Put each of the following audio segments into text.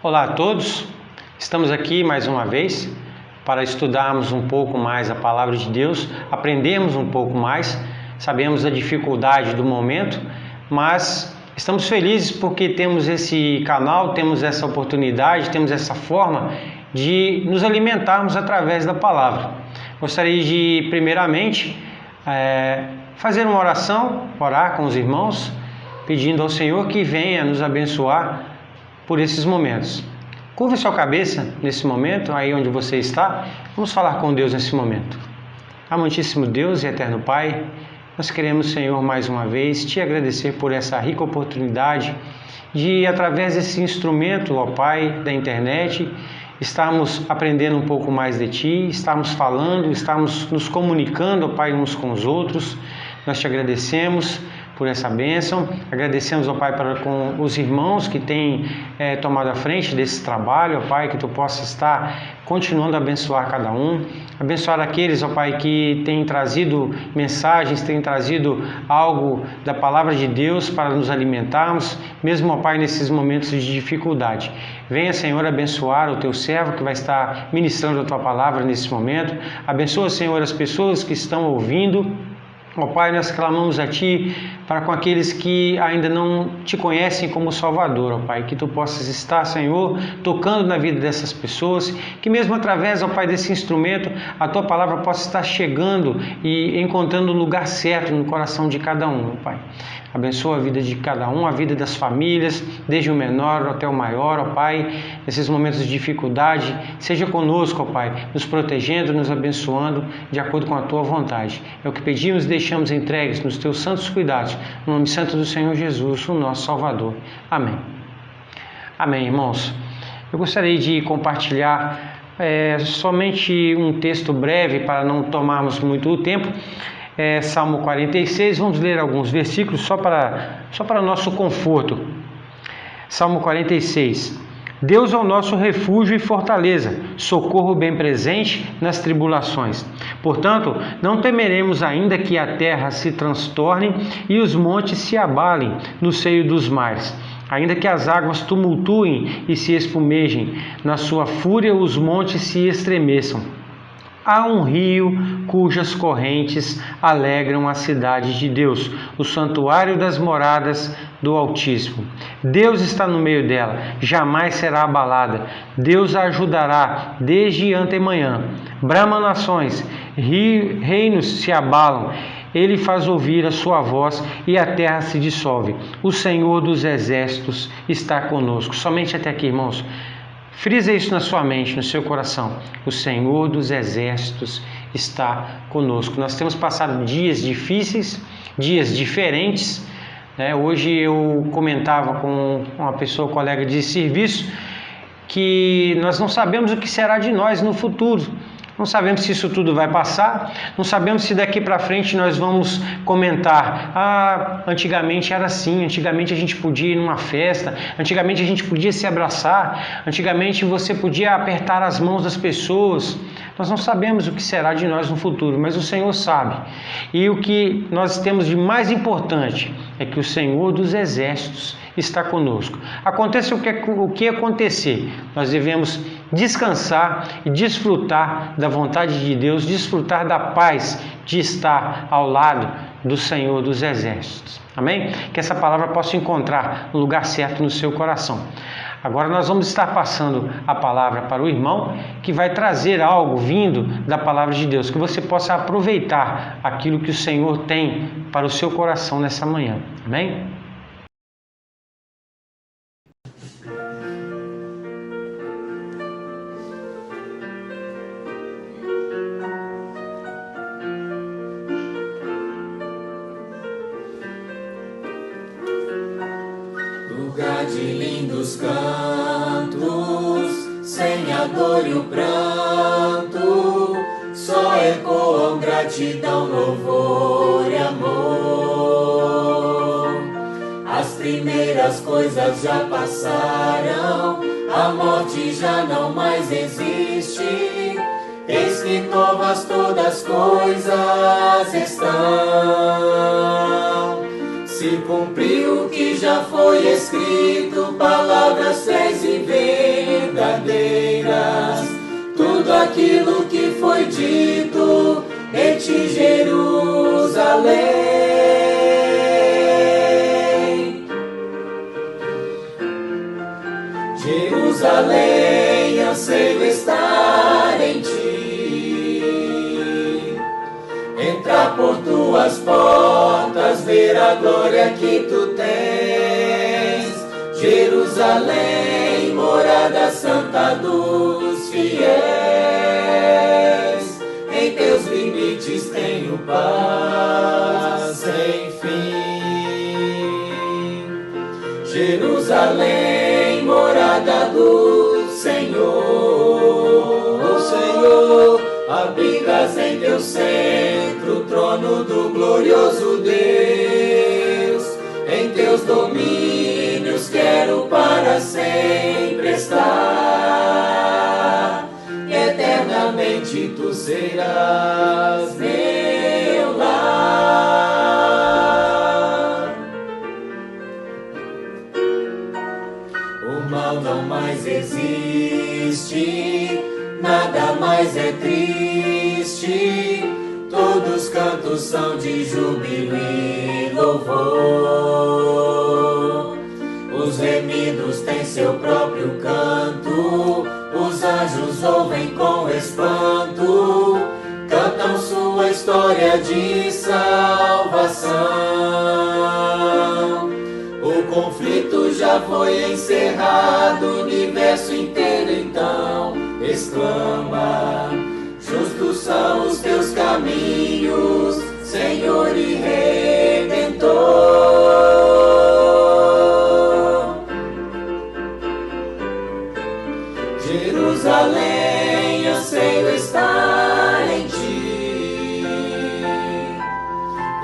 Olá a todos, estamos aqui mais uma vez para estudarmos um pouco mais a Palavra de Deus, aprendermos um pouco mais, sabemos a dificuldade do momento, mas estamos felizes porque temos esse canal, temos essa oportunidade, temos essa forma de nos alimentarmos através da Palavra. Gostaria de, primeiramente, fazer uma oração, orar com os irmãos, pedindo ao Senhor que venha nos abençoar por esses momentos. Curva sua cabeça nesse momento, aí onde você está. Vamos falar com Deus nesse momento. Amantíssimo Deus e eterno Pai, nós queremos, Senhor, mais uma vez te agradecer por essa rica oportunidade de, através desse instrumento, ó Pai, da internet, estarmos aprendendo um pouco mais de Ti, estarmos falando, estarmos nos comunicando, ó Pai, uns com os outros. Nós te agradecemos por essa bênção, agradecemos, ó Pai, com os irmãos que têm tomado a frente desse trabalho, ó Pai, que Tu possa estar continuando a abençoar cada um, abençoar aqueles, ó Pai, que têm trazido mensagens, têm trazido algo da Palavra de Deus para nos alimentarmos, mesmo, ó Pai, nesses momentos de dificuldade. Venha, Senhor, abençoar o Teu servo que vai estar ministrando a Tua Palavra nesse momento. Abençoa, Senhor, as pessoas que estão ouvindo. Ó Pai, nós clamamos a Ti para com aqueles que ainda não Te conhecem como Salvador, ó Pai, que Tu possas estar, Senhor, tocando na vida dessas pessoas, que mesmo através, ó Pai, desse instrumento, a Tua Palavra possa estar chegando e encontrando o lugar certo no coração de cada um, ó Pai. Abençoa a vida de cada um, a vida das famílias, desde o menor até o maior, ó Pai, nesses momentos de dificuldade. Seja conosco, ó Pai, nos protegendo, nos abençoando, de acordo com a Tua vontade. É o que pedimos e deixamos entregues nos Teus santos cuidados, no nome santo do Senhor Jesus, o nosso Salvador. Amém. Amém, irmãos. Eu gostaria de compartilhar somente um texto breve para não tomarmos muito o tempo. Salmo 46, vamos ler alguns versículos só para nosso conforto. Salmo 46. Deus é o nosso refúgio e fortaleza, socorro bem presente nas tribulações. Portanto, não temeremos ainda que a terra se transtorne e os montes se abalem no seio dos mares. Ainda que as águas tumultuem e se espumejem, na sua fúria os montes se estremeçam. Há um rio cujas correntes alegram a cidade de Deus, o santuário das moradas do Altíssimo. Deus está no meio dela, jamais será abalada. Deus a ajudará desde antemanhã. Brama nações, reinos se abalam. Ele faz ouvir a sua voz e a terra se dissolve. O Senhor dos exércitos está conosco. Somente até aqui, irmãos. Frisa isso na sua mente, no seu coração. O Senhor dos exércitos está conosco. Nós temos passado dias difíceis, dias diferentes. Hoje eu comentava com uma pessoa, colega de serviço, que nós não sabemos o que será de nós no futuro. Não sabemos se isso tudo vai passar, não sabemos se daqui para frente nós vamos comentar: antigamente era assim, antigamente a gente podia ir numa festa, antigamente a gente podia se abraçar, antigamente você podia apertar as mãos das pessoas. Nós não sabemos o que será de nós no futuro, mas o Senhor sabe. E o que nós temos de mais importante é que o Senhor dos exércitos está conosco. Aconteça o que acontecer, nós devemos descansar e desfrutar da vontade de Deus, desfrutar da paz de estar ao lado do Senhor dos exércitos. Amém? Que essa palavra possa encontrar o lugar certo no seu coração. Agora nós vamos estar passando a palavra para o irmão que vai trazer algo vindo da palavra de Deus, que você possa aproveitar aquilo que o Senhor tem para o seu coração nessa manhã. Amém? Lugar de lindos cantos, sem a dor e o pranto, só ecoam gratidão, louvor e amor. As primeiras coisas já passaram, a morte já não mais existe. Eis que novas todas as coisas estão. Se cumpriu o que já foi escrito, palavras fiéis e verdadeiras. Tudo aquilo que foi dito em ti, Jerusalém. Jerusalém, anseio estar em ti. Entrar por tuas portas, ver a glória que tu tens. Jerusalém, morada santa dos fiéis. Em teus limites tenho paz sem fim. Jerusalém, morada do Senhor. O Senhor, habitas em teu centro, trono do glorioso Deus. Em teus domínios quero para sempre estar. E eternamente tu serás meu lar. O mal não mais existe, nada mais é triste. Todos os cantos são de júbilo e louvor. Os remidos têm seu próprio canto, os anjos ouvem com espanto, cantam sua história de salvação. O conflito já foi encerrado, o universo inteiro então exclama: justos são os teus caminhos, Senhor e Redentor. Jerusalém, anseio estar em ti.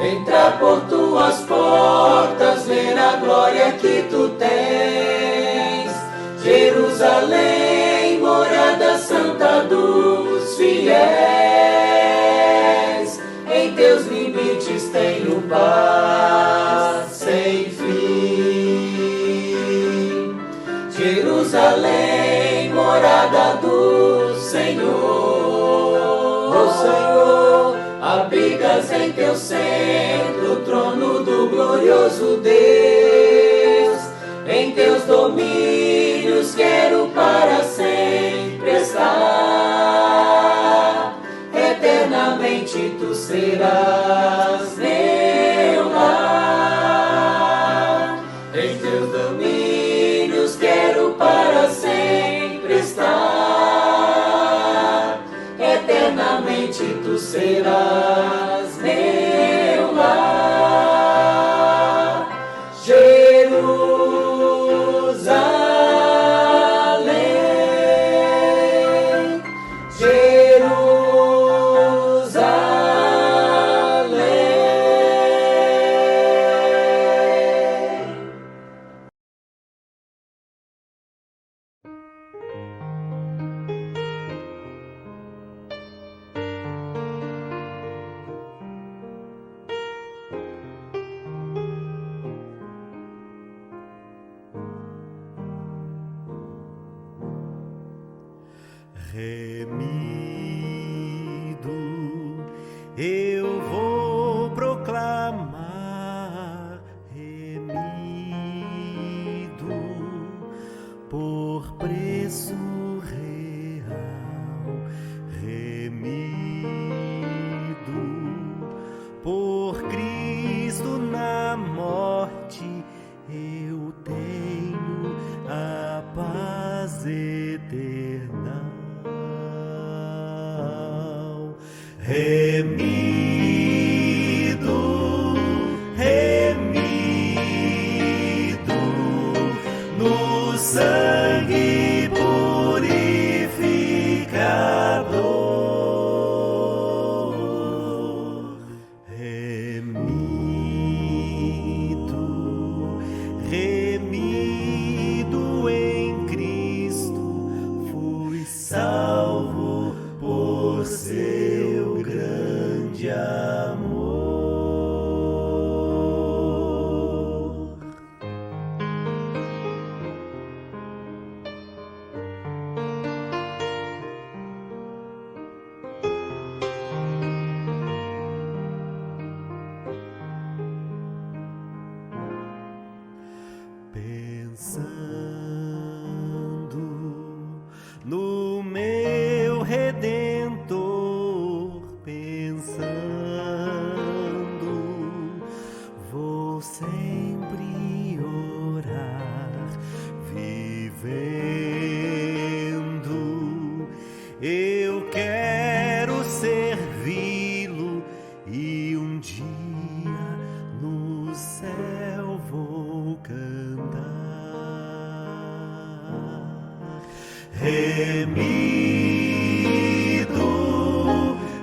Entrar por tuas portas, ver a glória que tu tens. Jerusalém, morada santa dos fiéis. Em teus limites tenho paz sem fim. Jerusalém, morada do Senhor. O Senhor, habitas em teu centro, trono do glorioso Deus. Em teus domínios quero para sempre estar. Eternamente tu serás meu lar. Em teus domínios quero para sempre estar. Eternamente tu serás meu lar. Jerusalém, Jerusalém. Remido, eu vou proclamar, remido, por preço real, remido, por Cristo na morte, eu tenho a paz eterna. Remido, remido, no sangue purificador. Remido, remido em Cristo, fui salvo por seu grande sempre orar, vivendo. Eu quero servi-lo e um dia no céu vou cantar. Remido,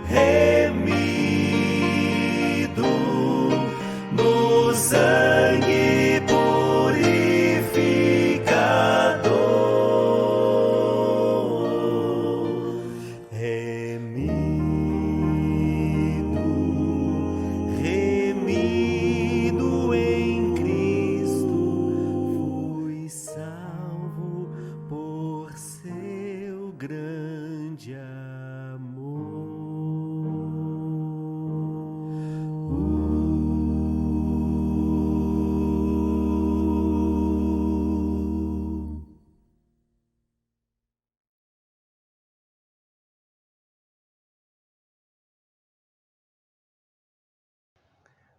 remido no sangue purificador. Remido em Cristo, fui salvo por seu grande amor.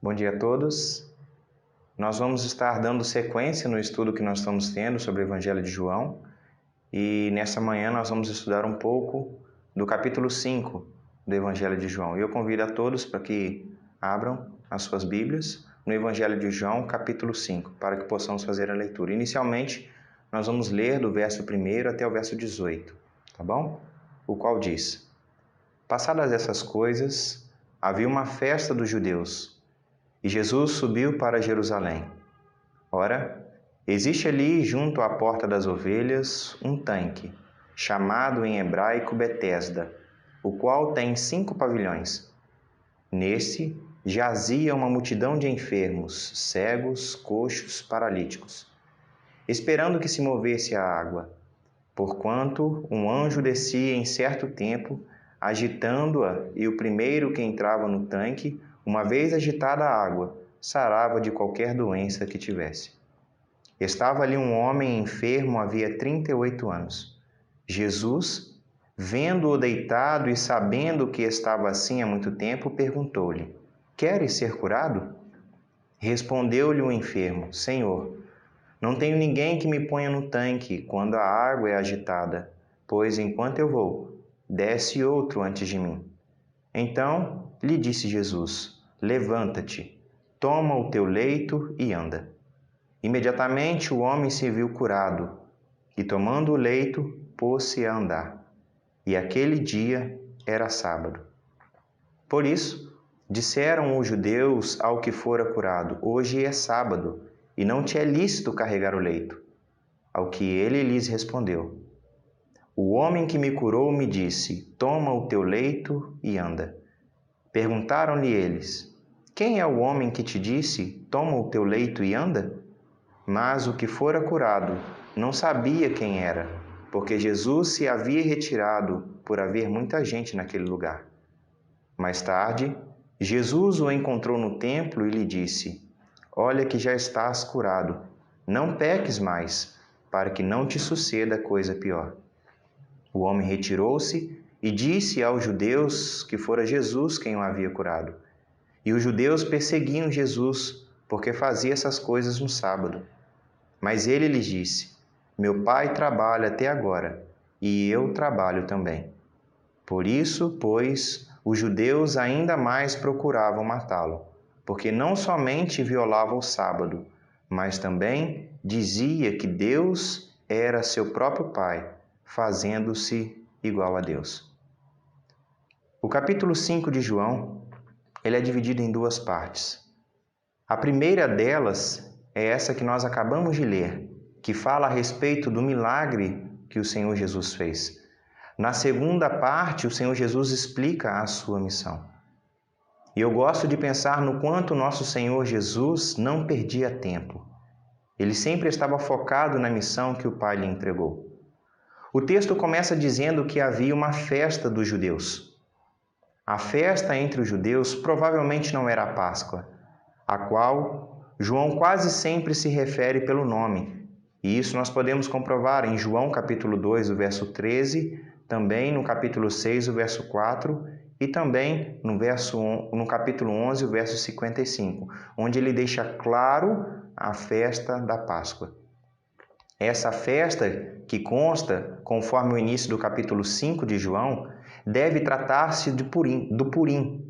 Bom dia a todos. Nós vamos estar dando sequência no estudo que nós estamos tendo sobre o Evangelho de João e nessa manhã nós vamos estudar um pouco do capítulo 5 do Evangelho de João. E eu convido a todos para que abram as suas Bíblias no Evangelho de João, capítulo 5, para que possamos fazer a leitura. Inicialmente, nós vamos ler do verso 1 até o verso 18, tá bom? O qual diz: Passadas essas coisas, havia uma festa dos judeus, e Jesus subiu para Jerusalém. Ora, existe ali, junto à porta das ovelhas, um tanque, chamado em hebraico Betesda, o qual tem 5 pavilhões. Nesse jazia uma multidão de enfermos, cegos, coxos, paralíticos, esperando que se movesse a água, porquanto um anjo descia em certo tempo, agitando-a, e o primeiro que entrava no tanque, uma vez agitada a água, sarava de qualquer doença que tivesse. Estava ali um homem enfermo havia 38 anos. Jesus, vendo-o deitado e sabendo que estava assim há muito tempo, perguntou-lhe: Queres ser curado? Respondeu-lhe o enfermo: Senhor, não tenho ninguém que me ponha no tanque quando a água é agitada, pois enquanto eu vou, desce outro antes de mim. Então lhe disse Jesus: Levanta-te, toma o teu leito e anda. Imediatamente o homem se viu curado, e tomando o leito, pôs-se a andar. E aquele dia era sábado. Por isso, disseram os judeus ao que fora curado: Hoje é sábado, e não te é lícito carregar o leito. Ao que ele lhes respondeu: O homem que me curou me disse: Toma o teu leito e anda. Perguntaram-lhe eles: Quem é o homem que te disse: Toma o teu leito e anda? Mas o que fora curado não sabia quem era, porque Jesus se havia retirado por haver muita gente naquele lugar. Mais tarde, Jesus o encontrou no templo e lhe disse: Olha que já estás curado, não peques mais, para que não te suceda coisa pior. O homem retirou-se e disse aos judeus que fora Jesus quem o havia curado. E os judeus perseguiam Jesus, porque fazia essas coisas no sábado. Mas ele lhes disse: Meu Pai trabalha até agora, e eu trabalho também. Por isso, pois, os judeus ainda mais procuravam matá-lo, porque não somente violava o sábado, mas também dizia que Deus era seu próprio Pai, fazendo-se igual a Deus. O capítulo 5 de João, ele é dividido em 2 partes. A primeira delas é essa que nós acabamos de ler, que fala a respeito do milagre que o Senhor Jesus fez. Na segunda parte, o Senhor Jesus explica a sua missão. E eu gosto de pensar no quanto nosso Senhor Jesus não perdia tempo. Ele sempre estava focado na missão que o Pai lhe entregou. O texto começa dizendo que havia uma festa dos judeus. A festa entre os judeus provavelmente não era a Páscoa, a qual João quase sempre se refere pelo nome. E isso nós podemos comprovar em João capítulo 2, o verso 13, também no capítulo 6, o verso 4, e também no capítulo 11, o verso 55, onde ele deixa claro a festa da Páscoa. Essa festa, que consta, conforme o início do capítulo 5 de João, deve tratar-se do Purim,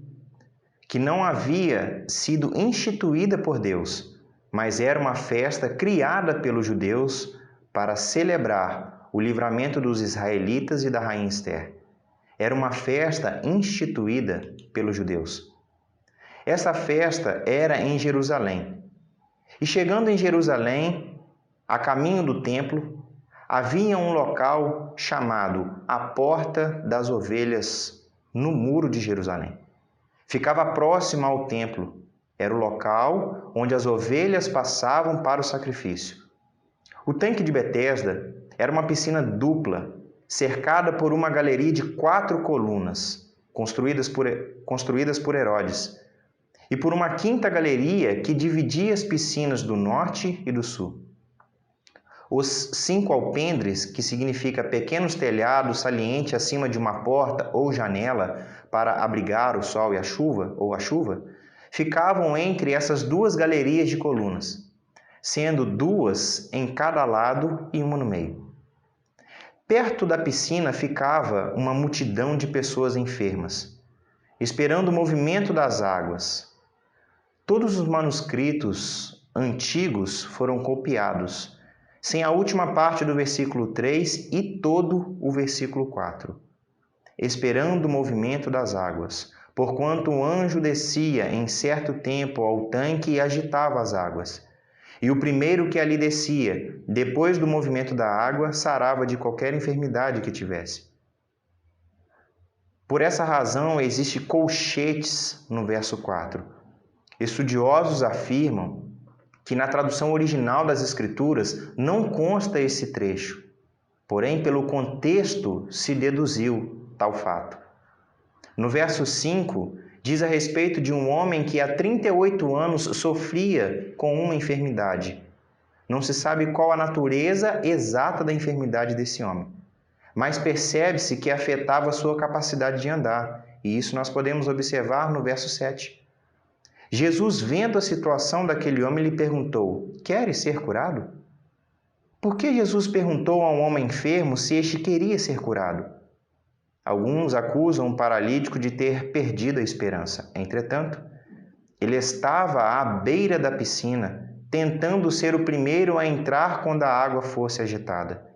que não havia sido instituída por Deus, mas era uma festa criada pelos judeus para celebrar o livramento dos israelitas e da rainha Esther. Era uma festa instituída pelos judeus. Essa festa era em Jerusalém. E chegando em Jerusalém, a caminho do templo, havia um local chamado a Porta das Ovelhas no muro de Jerusalém. Ficava próximo ao templo. Era o local onde as ovelhas passavam para o sacrifício. O tanque de Betesda era uma piscina dupla, cercada por uma galeria de 4 colunas, construídas por Herodes, e por uma quinta galeria que dividia as piscinas do norte e do sul. Os 5 alpendres, que significa pequenos telhados salientes acima de uma porta ou janela para abrigar o sol e a chuva, ficavam entre essas 2 galerias de colunas, sendo 2 em cada lado e uma no meio. Perto da piscina ficava uma multidão de pessoas enfermas, esperando o movimento das águas. Todos os manuscritos antigos foram copiados, sem a última parte do versículo 3 e todo o versículo 4. Esperando o movimento das águas, porquanto o anjo descia em certo tempo ao tanque e agitava as águas. E o primeiro que ali descia, depois do movimento da água, sarava de qualquer enfermidade que tivesse. Por essa razão, existem colchetes no verso 4. Estudiosos afirmam que na tradução original das Escrituras não consta esse trecho, porém, pelo contexto, se deduziu tal fato. No verso 5, diz a respeito de um homem que há 38 anos sofria com uma enfermidade. Não se sabe qual a natureza exata da enfermidade desse homem, mas percebe-se que afetava a sua capacidade de andar, e isso nós podemos observar no verso 7. Jesus, vendo a situação daquele homem, lhe perguntou: "Queres ser curado?" Por que Jesus perguntou a um homem enfermo se este queria ser curado? Alguns acusam o paralítico de ter perdido a esperança. Entretanto, ele estava à beira da piscina, tentando ser o primeiro a entrar quando a água fosse agitada.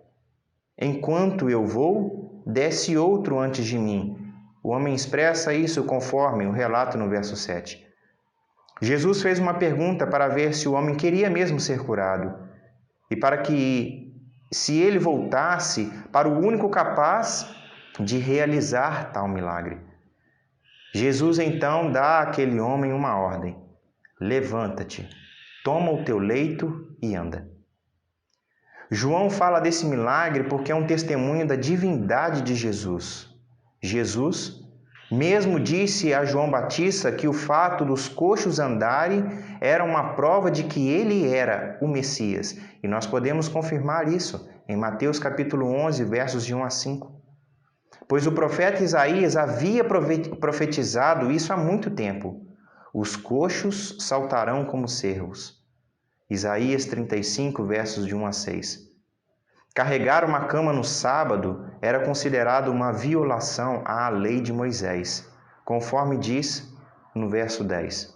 "Enquanto eu vou, desce outro antes de mim." O homem expressa isso conforme o relato no verso 7. Jesus fez uma pergunta para ver se o homem queria mesmo ser curado e para que, se ele voltasse para o único capaz de realizar tal milagre. Jesus então dá àquele homem uma ordem: "Levanta-te, toma o teu leito e anda." João fala desse milagre porque é um testemunho da divindade de Jesus. Jesus mesmo disse a João Batista que o fato dos coxos andarem era uma prova de que ele era o Messias. E nós podemos confirmar isso em Mateus capítulo 11, versos de 1 a 5. Pois o profeta Isaías havia profetizado isso há muito tempo. "Os coxos saltarão como cervos." Isaías 35, versos de 1 a 6. Carregar uma cama no sábado era considerado uma violação à lei de Moisés, conforme diz no verso 10.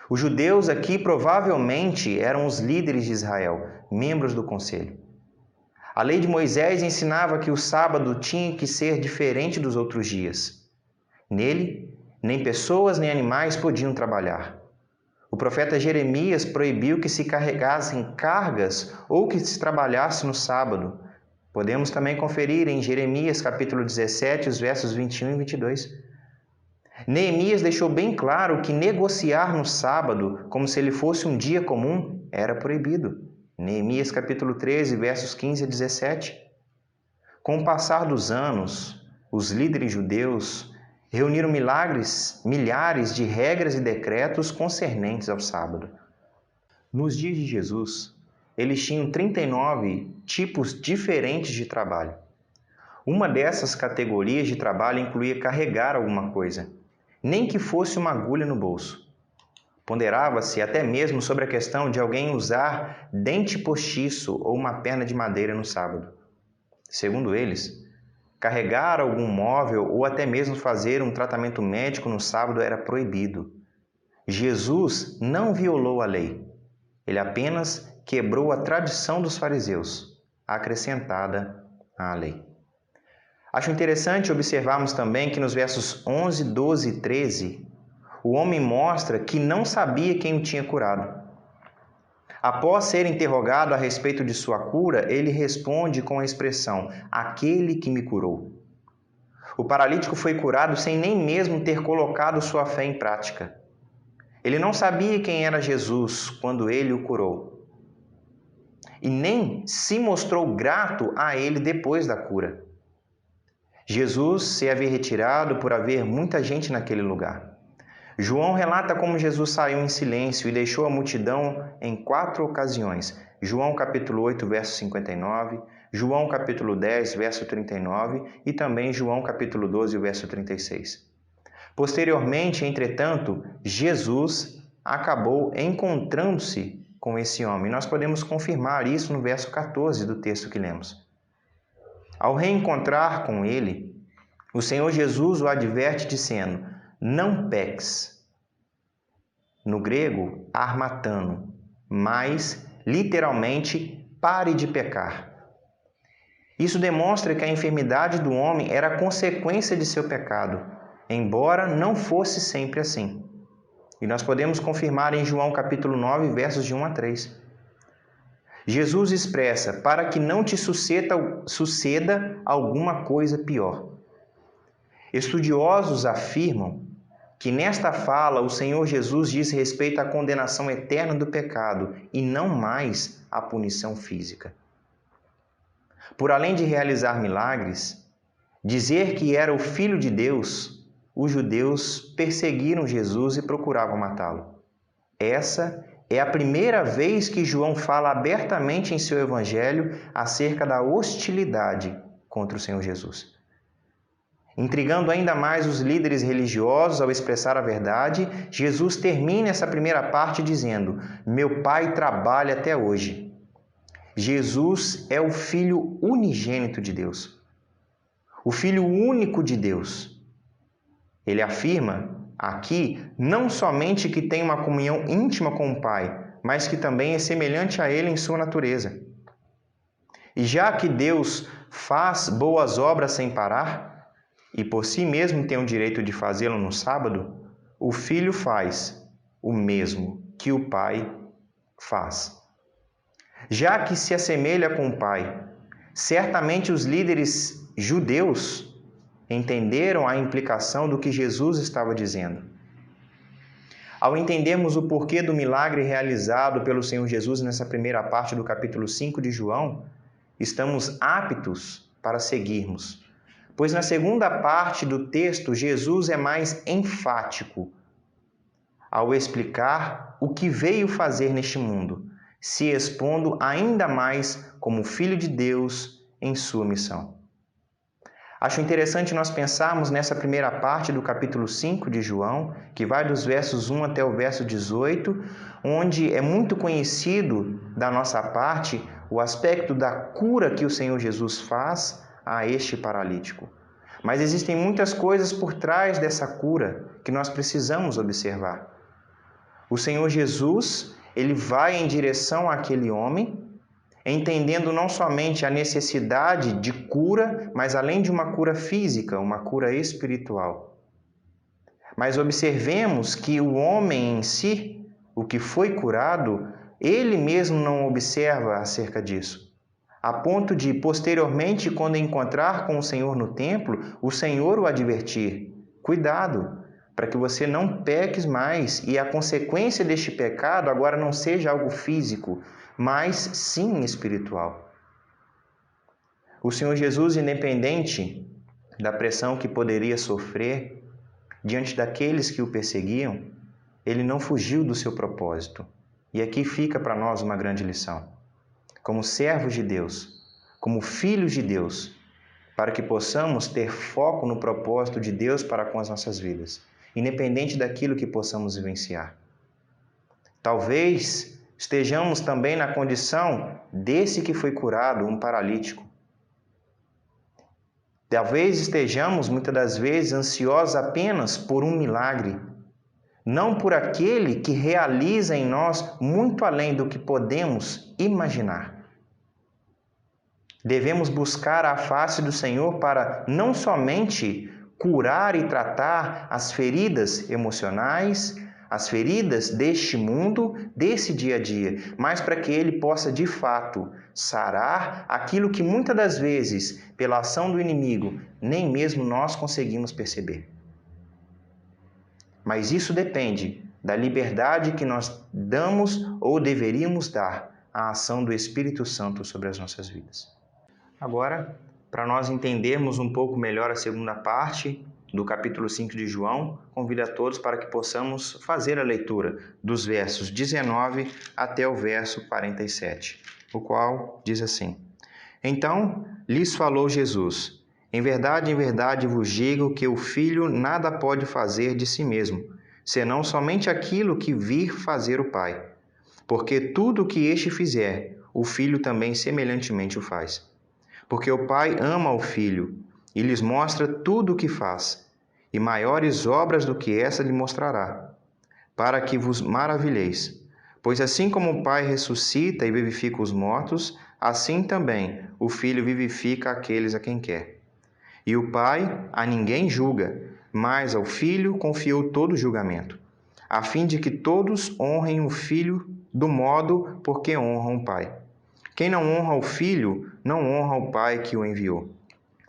Os judeus aqui provavelmente eram os líderes de Israel, membros do conselho. A lei de Moisés ensinava que o sábado tinha que ser diferente dos outros dias. Nele, nem pessoas nem animais podiam trabalhar. O profeta Jeremias proibiu que se carregassem cargas ou que se trabalhasse no sábado. Podemos também conferir em Jeremias capítulo 17, os versos 21 e 22. Neemias deixou bem claro que negociar no sábado, como se ele fosse um dia comum, era proibido. Neemias capítulo 13, versos 15 a 17. Com o passar dos anos, os líderes judeus reuniram milhares de regras e decretos concernentes ao sábado. Nos dias de Jesus, eles tinham 39 tipos diferentes de trabalho. Uma dessas categorias de trabalho incluía carregar alguma coisa, nem que fosse uma agulha no bolso. Ponderava-se até mesmo sobre a questão de alguém usar dente postiço ou uma perna de madeira no sábado. Segundo eles, carregar algum móvel ou até mesmo fazer um tratamento médico no sábado era proibido. Jesus não violou a lei. Ele apenas quebrou a tradição dos fariseus, acrescentada à lei. Acho interessante observarmos também que nos versos 11, 12 e 13, o homem mostra que não sabia quem o tinha curado. Após ser interrogado a respeito de sua cura, ele responde com a expressão, aquele que me curou. O paralítico foi curado sem nem mesmo ter colocado sua fé em prática. Ele não sabia quem era Jesus quando ele o curou. E nem se mostrou grato a ele depois da cura. Jesus se havia retirado por haver muita gente naquele lugar. João relata como Jesus saiu em silêncio e deixou a multidão em 4 ocasiões. João capítulo 8, verso 59, João capítulo 10, verso 39 e também João capítulo 12, verso 36. Posteriormente, entretanto, Jesus acabou encontrando-se com esse homem. Nós podemos confirmar isso no verso 14 do texto que lemos. Ao reencontrar com ele, o Senhor Jesus o adverte dizendo, não peques. No grego, armatano, mas, literalmente, pare de pecar. Isso demonstra que a enfermidade do homem era consequência de seu pecado, embora não fosse sempre assim. E nós podemos confirmar em João capítulo 9, versos de 1 a 3. Jesus expressa, para que não te suceda alguma coisa pior. Estudiosos afirmam que nesta fala o Senhor Jesus diz respeito à condenação eterna do pecado e não mais à punição física. Por além de realizar milagres, dizer que era o Filho de Deus, os judeus perseguiram Jesus e procuravam matá-lo. Essa é a primeira vez que João fala abertamente em seu evangelho acerca da hostilidade contra o Senhor Jesus. Intrigando ainda mais os líderes religiosos ao expressar a verdade, Jesus termina essa primeira parte dizendo, meu Pai trabalha até hoje. Jesus é o Filho unigênito de Deus, o Filho único de Deus. Ele afirma aqui não somente que tem uma comunhão íntima com o Pai, mas que também é semelhante a Ele em sua natureza. E já que Deus faz boas obras sem parar, e por si mesmo tem o direito de fazê-lo no sábado, o Filho faz o mesmo que o Pai faz. Já que se assemelha com o Pai, certamente os líderes judeus entenderam a implicação do que Jesus estava dizendo. Ao entendermos o porquê do milagre realizado pelo Senhor Jesus nessa primeira parte do capítulo 5 de João, estamos aptos para seguirmos. Pois na segunda parte do texto, Jesus é mais enfático ao explicar o que veio fazer neste mundo, se expondo ainda mais como Filho de Deus em sua missão. Acho interessante nós pensarmos nessa primeira parte do capítulo 5 de João, que vai dos versos 1 até o verso 18, onde é muito conhecido da nossa parte o aspecto da cura que o Senhor Jesus faz a este paralítico. Mas existem muitas coisas por trás dessa cura que nós precisamos observar. O Senhor Jesus, ele vai em direção àquele homem, entendendo não somente a necessidade de cura, mas além de uma cura física, uma cura espiritual. Mas observemos que o homem em si, o que foi curado, ele mesmo não observa acerca disso. A ponto de, posteriormente, quando encontrar com o Senhor no templo, o Senhor o advertir: cuidado, para que você não peques mais e a consequência deste pecado agora não seja algo físico, mas sim espiritual. O Senhor Jesus, independente da pressão que poderia sofrer diante daqueles que o perseguiam, ele não fugiu do seu propósito. E aqui fica para nós uma grande lição. Como servos de Deus, como filhos de Deus, para que possamos ter foco no propósito de Deus para com as nossas vidas, independente daquilo que possamos vivenciar. Talvez estejamos também na condição desse que foi curado, um paralítico. Talvez estejamos, muitas das vezes, ansiosos apenas por um milagre, não por aquele que realiza em nós muito além do que podemos imaginar. Devemos buscar a face do Senhor para não somente curar e tratar as feridas emocionais, as feridas deste mundo, desse dia a dia, mas para que Ele possa de fato sarar aquilo que muitas das vezes, pela ação do inimigo, nem mesmo nós conseguimos perceber. Mas isso depende da liberdade que nós damos ou deveríamos dar à ação do Espírito Santo sobre as nossas vidas. Agora, para nós entendermos um pouco melhor a segunda parte do capítulo 5 de João, convido a todos para que possamos fazer a leitura dos versos 19 até o verso 47, o qual diz assim: Então lhes falou Jesus: em verdade vos digo que o Filho nada pode fazer de si mesmo, senão somente aquilo que vir fazer o Pai. Porque tudo o que este fizer, o Filho também semelhantemente o faz. Porque o Pai ama o Filho e lhes mostra tudo o que faz, e maiores obras do que essa lhe mostrará, para que vos maravilheis. Pois assim como o Pai ressuscita e vivifica os mortos, assim também o Filho vivifica aqueles a quem quer. E o Pai a ninguém julga, mas ao Filho confiou todo o julgamento, a fim de que todos honrem o Filho do modo por que honram o Pai. Quem não honra o Filho, não honra o Pai que o enviou.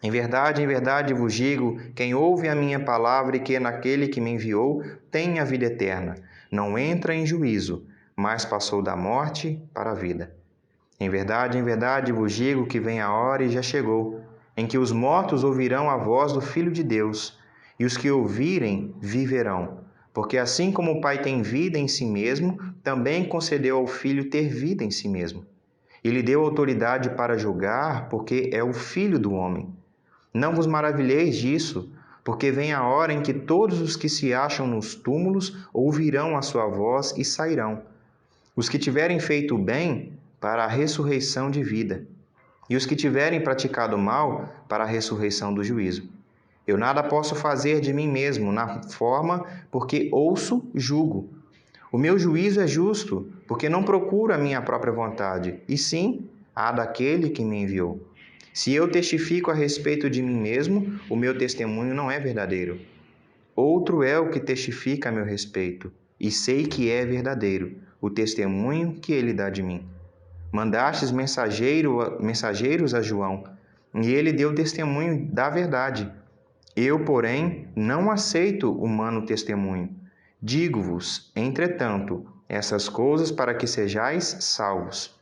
Em verdade vos digo, quem ouve a minha palavra e crê naquele que me enviou, tem a vida eterna. Não entra em juízo, mas passou da morte para a vida. Em verdade vos digo que vem a hora e já chegou, em que os mortos ouvirão a voz do Filho de Deus, e os que ouvirem viverão. Porque assim como o Pai tem vida em si mesmo, também concedeu ao Filho ter vida em si mesmo. E lhe deu autoridade para julgar, porque é o Filho do homem. Não vos maravilheis disso, porque vem a hora em que todos os que se acham nos túmulos ouvirão a sua voz e sairão. Os que tiverem feito o bem, para a ressurreição de vida, e os que tiverem praticado o mal, para a ressurreição do juízo. Eu nada posso fazer de mim mesmo, na forma, porque ouço, julgo. O meu juízo é justo, porque não procuro a minha própria vontade, e sim a daquele que me enviou. Se eu testifico a respeito de mim mesmo, o meu testemunho não é verdadeiro. Outro é o que testifica a meu respeito, e sei que é verdadeiro o testemunho que ele dá de mim. Mandastes mensageiros a João, e ele deu testemunho da verdade. Eu, porém, não aceito humano testemunho. Digo-vos, entretanto, essas coisas para que sejais salvos.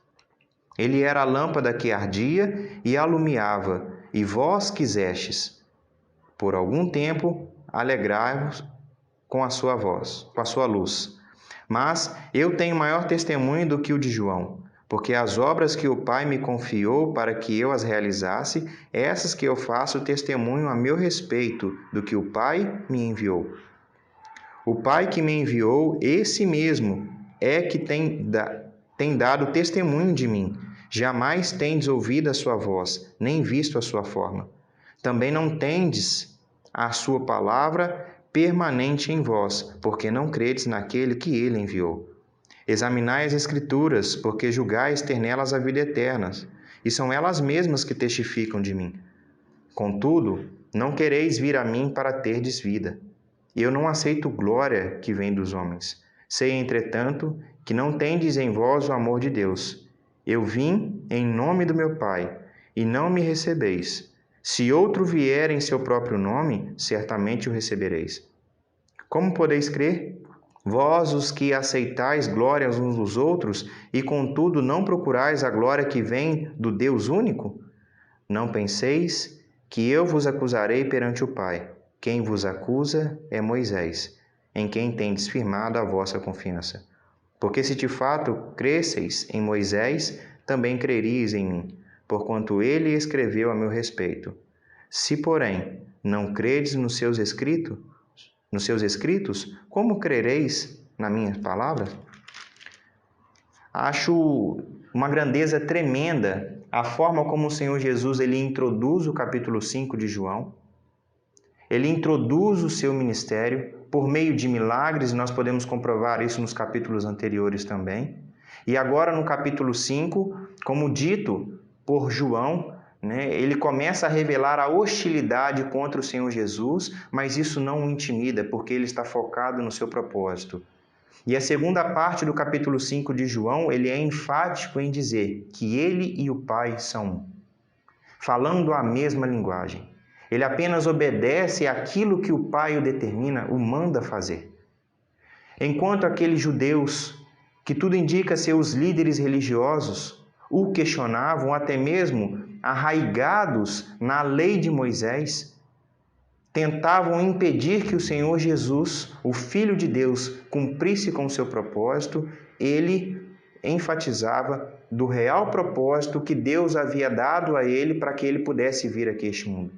Ele era a lâmpada que ardia e alumiava, e vós quisestes, por algum tempo, alegrai-vos com a sua voz, com a sua luz. Mas eu tenho maior testemunho do que o de João, porque as obras que o Pai me confiou para que eu as realizasse, essas que eu faço testemunho a meu respeito do que o Pai me enviou. O Pai que me enviou, esse mesmo, é que tem dado testemunho de mim. Jamais tendes ouvido a sua voz, nem visto a sua forma. Também não tendes a sua palavra permanente em vós, porque não credes naquele que ele enviou. Examinai as Escrituras, porque julgais ter nelas a vida eterna, e são elas mesmas que testificam de mim. Contudo, não quereis vir a mim para terdes vida. Eu não aceito glória que vem dos homens. Sei, entretanto, que não tendes em vós o amor de Deus. Eu vim em nome do meu Pai, e não me recebeis. Se outro vier em seu próprio nome, certamente o recebereis. Como podeis crer? Vós, os que aceitais glória uns dos outros, e contudo não procurais a glória que vem do Deus único? Não penseis que eu vos acusarei perante o Pai. Quem vos acusa é Moisés, em quem tendes firmado a vossa confiança. Porque se de fato cresceis em Moisés, também creríeis em mim, porquanto ele escreveu a meu respeito. Se, porém, não credes nos seus escritos, como crereis na minha palavra? Acho uma grandeza tremenda a forma como o Senhor Jesus ele introduz o capítulo 5 de João. Ele introduz o seu ministério por meio de milagres, e nós podemos comprovar isso nos capítulos anteriores também. E agora no capítulo 5, como dito por João, ele começa a revelar a hostilidade contra o Senhor Jesus, mas isso não o intimida, porque ele está focado no seu propósito. E a segunda parte do capítulo 5 de João, ele é enfático em dizer que ele e o Pai são um, falando a mesma linguagem. Ele apenas obedece àquilo que o Pai o determina, o manda fazer. Enquanto aqueles judeus, que tudo indica ser os líderes religiosos, o questionavam, até mesmo arraigados na lei de Moisés, tentavam impedir que o Senhor Jesus, o Filho de Deus, cumprisse com o seu propósito, ele enfatizava do real propósito que Deus havia dado a ele para que ele pudesse vir aqui a este mundo,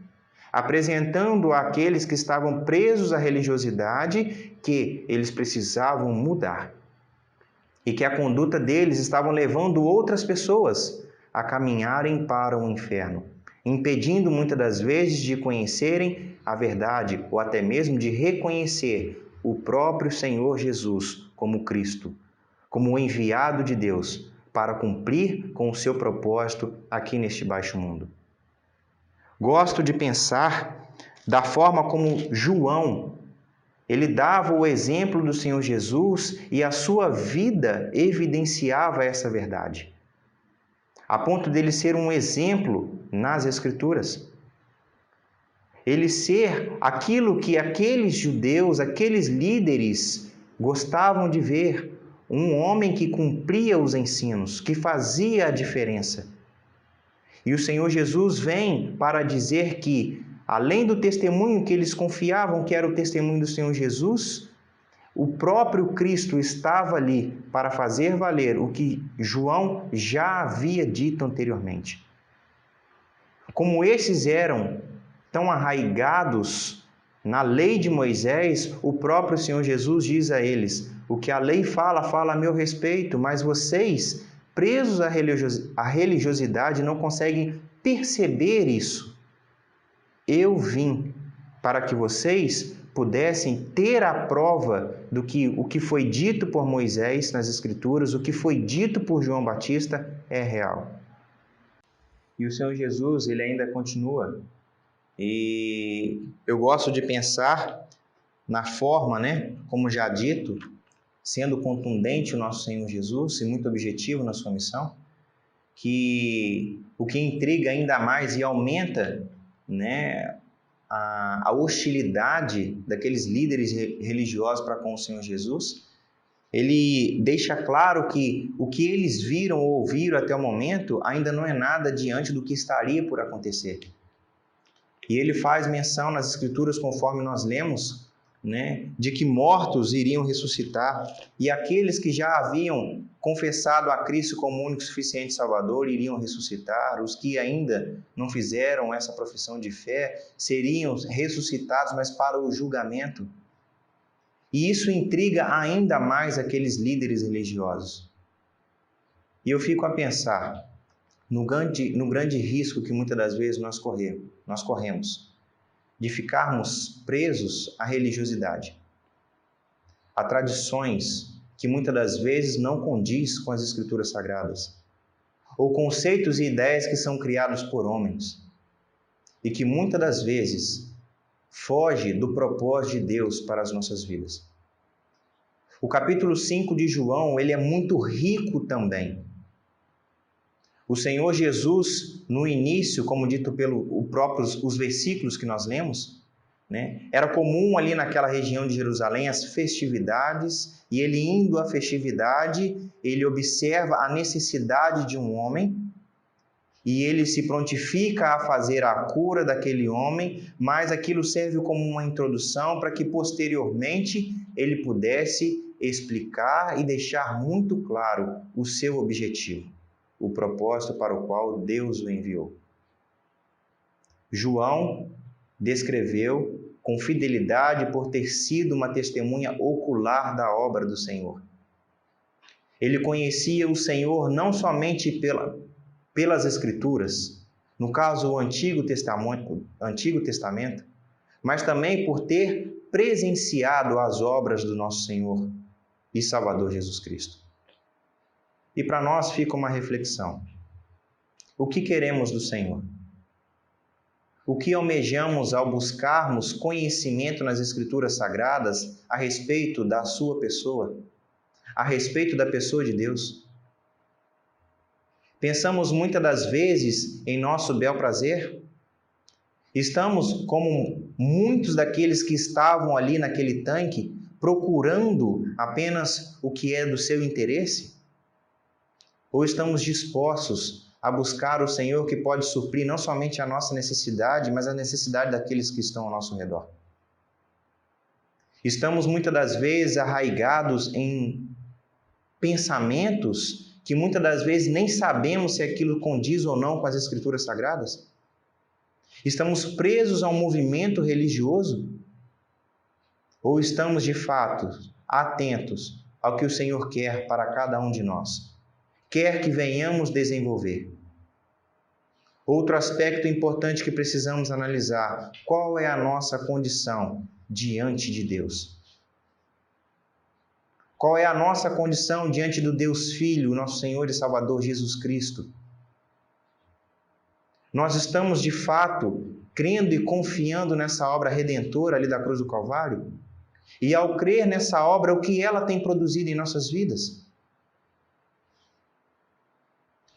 apresentando àqueles que estavam presos à religiosidade que eles precisavam mudar e que a conduta deles estavam levando outras pessoas a caminharem para o inferno, impedindo muitas das vezes de conhecerem a verdade ou até mesmo de reconhecer o próprio Senhor Jesus como Cristo, como o enviado de Deus para cumprir com o seu propósito aqui neste baixo mundo. Gosto de pensar da forma como João, ele dava o exemplo do Senhor Jesus e a sua vida evidenciava essa verdade, a ponto dele ser um exemplo nas Escrituras. Ele ser aquilo que aqueles judeus, aqueles líderes gostavam de ver, um homem que cumpria os ensinos, que fazia a diferença. E o Senhor Jesus vem para dizer que, além do testemunho que eles confiavam que era o testemunho do Senhor Jesus, o próprio Cristo estava ali para fazer valer o que João já havia dito anteriormente. Como esses eram tão arraigados na lei de Moisés, o próprio Senhor Jesus diz a eles: o que a lei fala, fala a meu respeito, mas vocês, presos à religiosidade, não conseguem perceber isso. Eu vim para que vocês pudessem ter a prova do que o que foi dito por Moisés nas Escrituras, o que foi dito por João Batista é real. E o Senhor Jesus, ele ainda continua. E eu gosto de pensar na forma, como já dito, sendo contundente o nosso Senhor Jesus e muito objetivo na sua missão, que o que intriga ainda mais e aumenta, a hostilidade daqueles líderes religiosos para com o Senhor Jesus, ele deixa claro que o que eles viram ou ouviram até o momento ainda não é nada diante do que estaria por acontecer. E ele faz menção nas Escrituras, conforme nós lemos, de que mortos iriam ressuscitar e aqueles que já haviam confessado a Cristo como único e suficiente Salvador iriam ressuscitar. Os que ainda não fizeram essa profissão de fé seriam ressuscitados, mas para o julgamento. E isso intriga ainda mais aqueles líderes religiosos. E eu fico a pensar no grande risco que muitas das vezes nós corremos de ficarmos presos à religiosidade, a tradições que muitas das vezes não condiz com as Escrituras Sagradas, ou conceitos e ideias que são criados por homens e que muitas das vezes foge do propósito de Deus para as nossas vidas. O capítulo 5 de João, ele é muito rico também. O Senhor Jesus, no início, como dito os versículos que nós lemos, era comum ali naquela região de Jerusalém as festividades, e ele indo à festividade, ele observa a necessidade de um homem, e ele se prontifica a fazer a cura daquele homem, mas aquilo serve como uma introdução para que posteriormente ele pudesse explicar e deixar muito claro o seu objetivo, o propósito para o qual Deus o enviou. João descreveu com fidelidade por ter sido uma testemunha ocular da obra do Senhor. Ele conhecia o Senhor não somente pelas Escrituras, no caso o Antigo Testamento, mas também por ter presenciado as obras do nosso Senhor e Salvador Jesus Cristo. E para nós fica uma reflexão. O que queremos do Senhor? O que almejamos ao buscarmos conhecimento nas Escrituras Sagradas a respeito da sua pessoa, a respeito da pessoa de Deus? Pensamos muitas das vezes em nosso bel prazer? Estamos como muitos daqueles que estavam ali naquele tanque, procurando apenas o que é do seu interesse? Ou estamos dispostos a buscar o Senhor que pode suprir não somente a nossa necessidade, mas a necessidade daqueles que estão ao nosso redor? Estamos muitas das vezes arraigados em pensamentos que muitas das vezes nem sabemos se aquilo condiz ou não com as Escrituras Sagradas? Estamos presos a um movimento religioso? Ou estamos de fato atentos ao que o Senhor quer para cada um de nós? Quer que venhamos desenvolver? Outro aspecto importante que precisamos analisar: qual é a nossa condição diante de Deus? Qual é a nossa condição diante do Deus Filho, nosso Senhor e Salvador Jesus Cristo? Nós estamos de fato crendo e confiando nessa obra redentora ali da cruz do Calvário? E ao crer nessa obra, o que ela tem produzido em nossas vidas?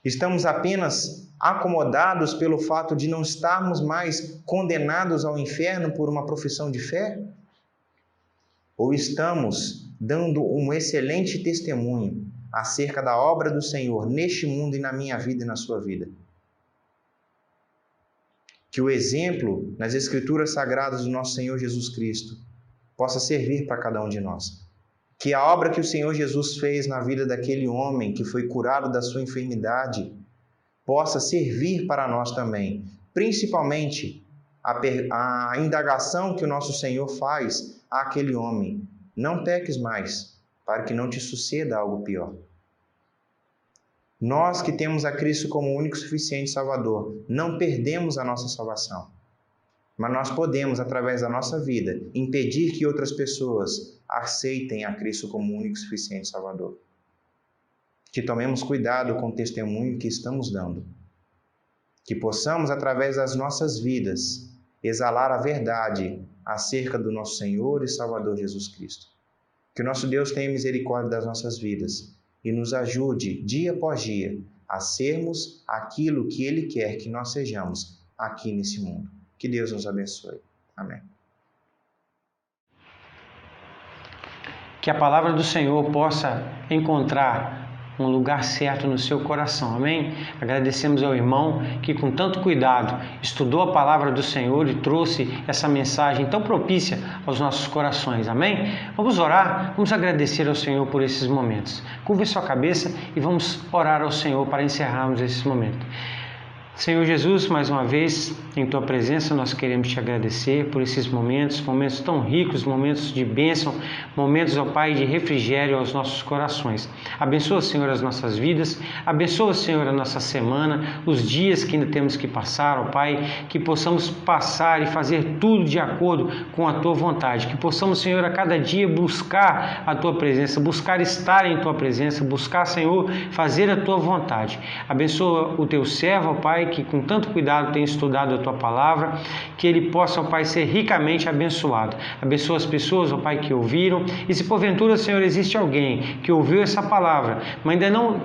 Estamos apenas acomodados pelo fato de não estarmos mais condenados ao inferno por uma profissão de fé? Ou estamos dando um excelente testemunho acerca da obra do Senhor neste mundo e na minha vida e na sua vida? Que o exemplo nas Escrituras Sagradas do nosso Senhor Jesus Cristo possa servir para cada um de nós. Que a obra que o Senhor Jesus fez na vida daquele homem que foi curado da sua enfermidade possa servir para nós também. Principalmente a indagação que o nosso Senhor faz àquele homem: não peques mais, para que não te suceda algo pior. Nós que temos a Cristo como único e suficiente Salvador, não perdemos a nossa salvação. Mas nós podemos, através da nossa vida, impedir que outras pessoas aceitem a Cristo como único e suficiente Salvador. Que tomemos cuidado com o testemunho que estamos dando. Que possamos, através das nossas vidas, exalar a verdade acerca do nosso Senhor e Salvador Jesus Cristo. Que o nosso Deus tenha misericórdia das nossas vidas e nos ajude, dia após dia, a sermos aquilo que Ele quer que nós sejamos aqui nesse mundo. Que Deus nos abençoe. Amém. Que a palavra do Senhor possa encontrar um lugar certo no seu coração, amém? Agradecemos ao irmão que com tanto cuidado estudou a palavra do Senhor e trouxe essa mensagem tão propícia aos nossos corações, amém? Vamos orar, vamos agradecer ao Senhor por esses momentos. Curve sua cabeça e vamos orar ao Senhor para encerrarmos esse momento. Senhor Jesus, mais uma vez, em Tua presença, nós queremos Te agradecer por esses momentos tão ricos, momentos de bênção, momentos, ó Pai, de refrigério aos nossos corações. Abençoa, Senhor, as nossas vidas, abençoa, Senhor, a nossa semana, os dias que ainda temos que passar, ó Pai, que possamos passar e fazer tudo de acordo com a Tua vontade, que possamos, Senhor, a cada dia buscar a Tua presença, buscar estar em Tua presença, buscar, Senhor, fazer a Tua vontade. Abençoa o Teu servo, ó Pai, que com tanto cuidado tem estudado a Tua palavra, que ele possa, ó Pai, ser ricamente abençoado. Abençoa as pessoas, ó Pai, que ouviram, e se porventura, Senhor, existe alguém que ouviu essa palavra, mas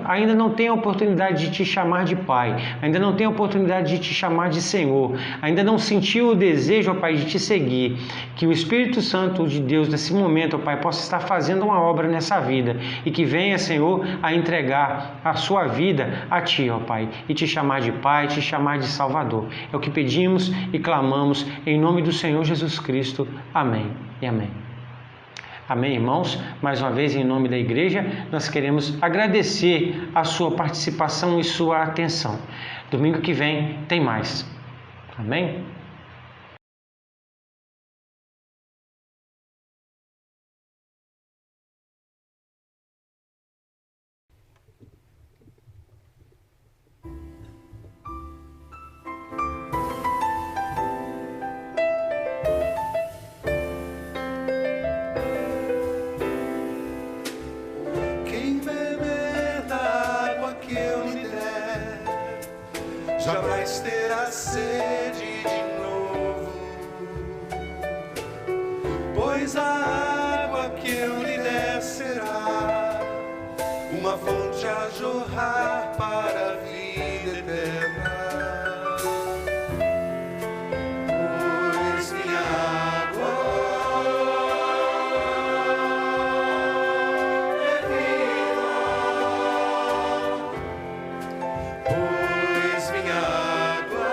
ainda não tem a oportunidade de Te chamar de Pai, ainda não tem a oportunidade de Te chamar de Senhor, ainda não sentiu o desejo, ó Pai, de Te seguir, que o Espírito Santo de Deus, nesse momento, ó Pai, possa estar fazendo uma obra nessa vida, e que venha, Senhor, a entregar a sua vida a Ti, ó Pai, e Te chamar de Pai, Te chamar de Salvador. É o que pedimos e clamamos em nome do Senhor Jesus Cristo. Amém e amém. Amém, irmãos? Mais uma vez, em nome da igreja, nós queremos agradecer a sua participação e sua atenção. Domingo que vem tem mais. Amém? jamais terá sede de novo, pois a água que eu lhe der será uma fonte a jorrar para a vida eterna. Pois minha água é vida, pois minha água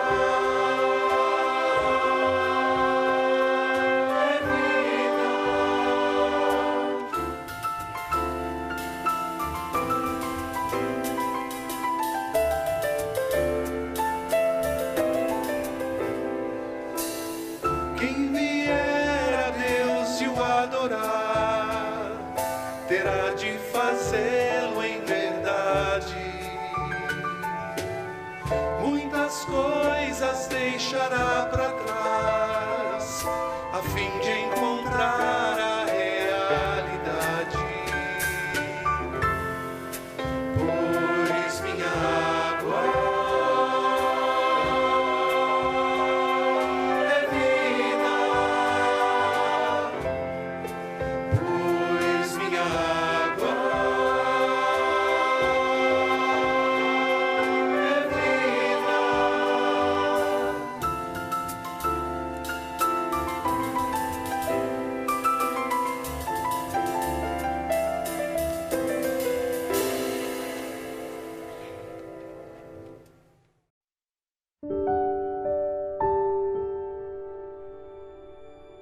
é vida. Quem vier a Deus e o adorar, terá de fazê-lo em verdade. Muitas coisas deixará para